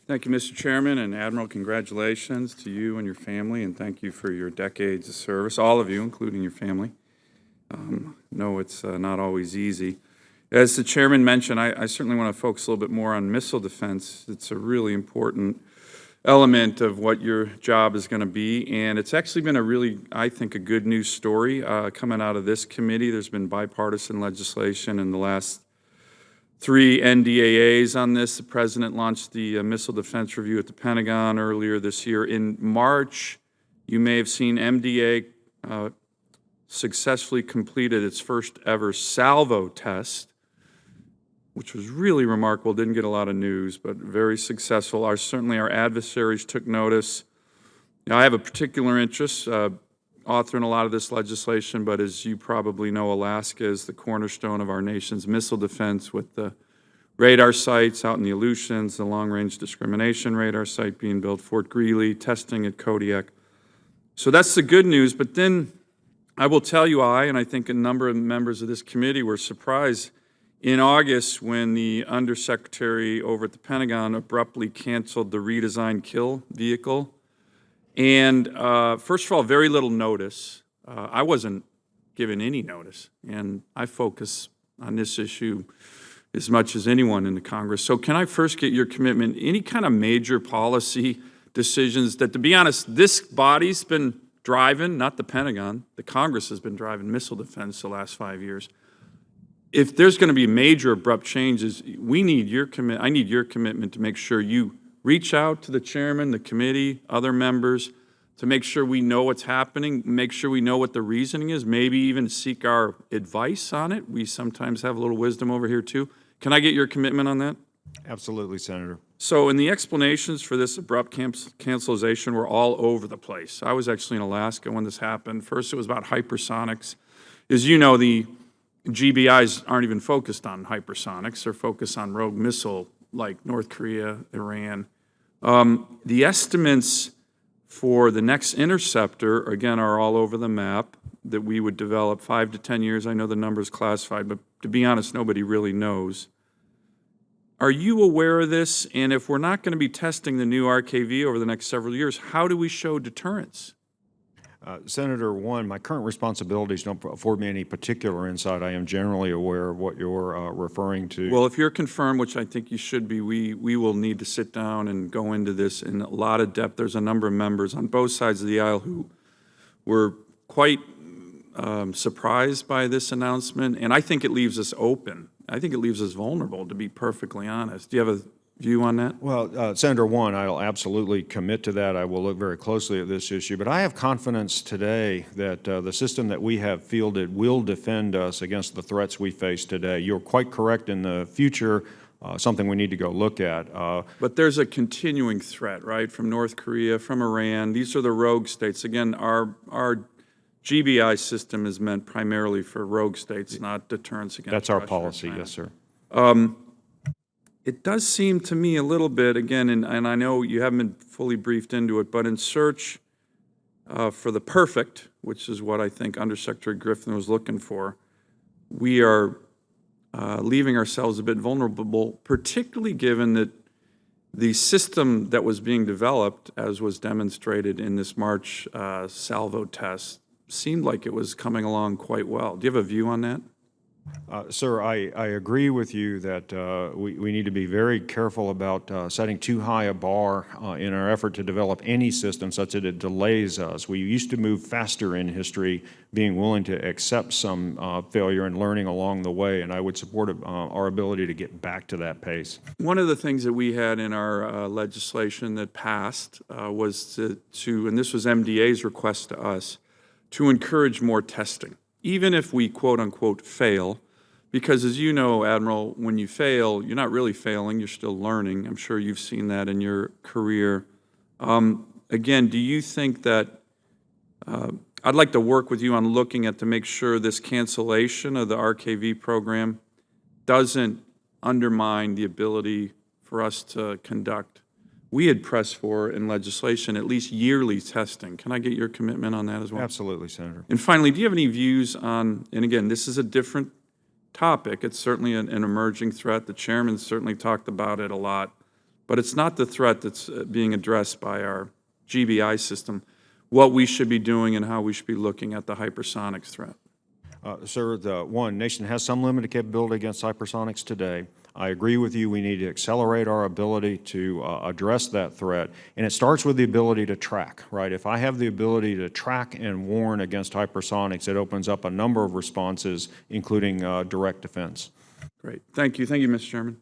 Thank you, Mr. Chairman, and Admiral, congratulations to you and your family, and thank you for your decades of service, all of you, including your family. No, it's not always easy. As the chairman mentioned, I certainly want to focus a little bit more on missile defense. It's a really important element of what your job is going to be, and it's actually been a really, I think, a good news story coming out of this committee. There's been bipartisan legislation in the last 3 NDAAs on this. The President launched the Missile Defense Review at the Pentagon earlier this year. In March, you may have seen MDA successfully completed its first ever salvo test, which was really remarkable. Didn't get a lot of news, but very successful. Certainly our adversaries took notice. Now, I have a particular interest authoring a lot of this legislation, but as you probably know, Alaska is the cornerstone of our nation's missile defense with the radar sites out in the Aleutians, the long-range discrimination radar site being built, Fort Greely, testing at Kodiak. So that's the good news, but then I will tell you, and I think a number of members of this committee were surprised in August when the Undersecretary over at the Pentagon abruptly canceled the redesigned kill vehicle. And first of all, very little notice. I wasn't given any notice, and I focus on this issue as much as anyone in the Congress. So can I first get your commitment, any kind of major policy decisions that, to be honest, this body's been driving, not the Pentagon, the Congress has been driving missile defense the last 5 years. If there's going to be major abrupt changes, I need your commitment to make sure you reach out to the chairman, the committee, other members, to make sure we know what's happening, make sure we know what the reasoning is, maybe even seek our advice on it. We sometimes have a little wisdom over here too. Can I get your commitment on that? Absolutely, Senator. So in the explanations for this abrupt cancellation were all over the place. I was actually in Alaska when this happened. First, it was about hypersonics. As you know, the GBIs aren't even focused on hypersonics. They're focused on rogue missile like North Korea, Iran. The estimates for the next interceptor, again, are all over the map that we would develop 5 to 10 years. I know the number is classified, but to be honest, nobody really knows. Are you aware of this? And if we're not going to be testing the new RKV over the next several years, how do we show deterrence? Senator, my current responsibilities don't afford me any particular insight. I am generally aware of what you're referring to. Well, if you're confirmed, which I think you should be, we will need to sit down and go into this in a lot of depth. There's a number of members on both sides of the aisle who were quite surprised by this announcement, and I think it leaves us open. I think it leaves us vulnerable, to be perfectly honest. Do you have a view on that? Well, Senator, I'll absolutely commit to that. I will look very closely at this issue. But I have confidence today that the system that we have fielded will defend us against the threats we face today. You're quite correct. In the future, something we need to go look at. But there's a continuing threat, right, from North Korea, from Iran. These are the rogue states. Again, our GBI system is meant primarily for rogue states, not deterrence against That's our Russia policy, yes, sir. It does seem to me a little bit, again, and I know you haven't been fully briefed into it, but in search for the perfect, which is what I think Undersecretary Griffin was looking for, we are leaving ourselves a bit vulnerable, particularly given that the system that was being developed, as was demonstrated in this March salvo test, seemed like it was coming along quite well. Do you have a view on that? Sir, I agree with you that we need to be very careful about setting too high a bar in our effort to develop any system such that it delays us. We used to move faster in history, being willing to accept some failure and learning along the way, and I would support our ability to get back to that pace. One of the things that we had in our legislation that passed was to, and this was MDA's request to us, to encourage more testing, even if we quote-unquote fail, because as you know, Admiral, when you fail, you're not really failing, you're still learning. I'm sure you've seen that in your career. Again, do you think that, I'd like to work with you on looking at to make sure this cancellation of the RKV program doesn't undermine the ability for us to conduct. We had pressed for in legislation at least yearly testing. Can I get your commitment on that as well? Absolutely, Senator. And finally, do you have any views on, and again, this is a different topic. It's certainly an emerging threat. The chairman certainly talked about it a lot. but it's not the threat that's being addressed by our GBI system, what we should be doing and how we should be looking at the hypersonics threat. Sir, the nation has some limited capability against hypersonics today. I agree with you. We need to accelerate our ability to address that threat. And it starts with the ability to track, right? If I have the ability to track and warn against hypersonics, it opens up a number of responses, including direct defense. Great. Thank you. Thank you, Mr. Chairman.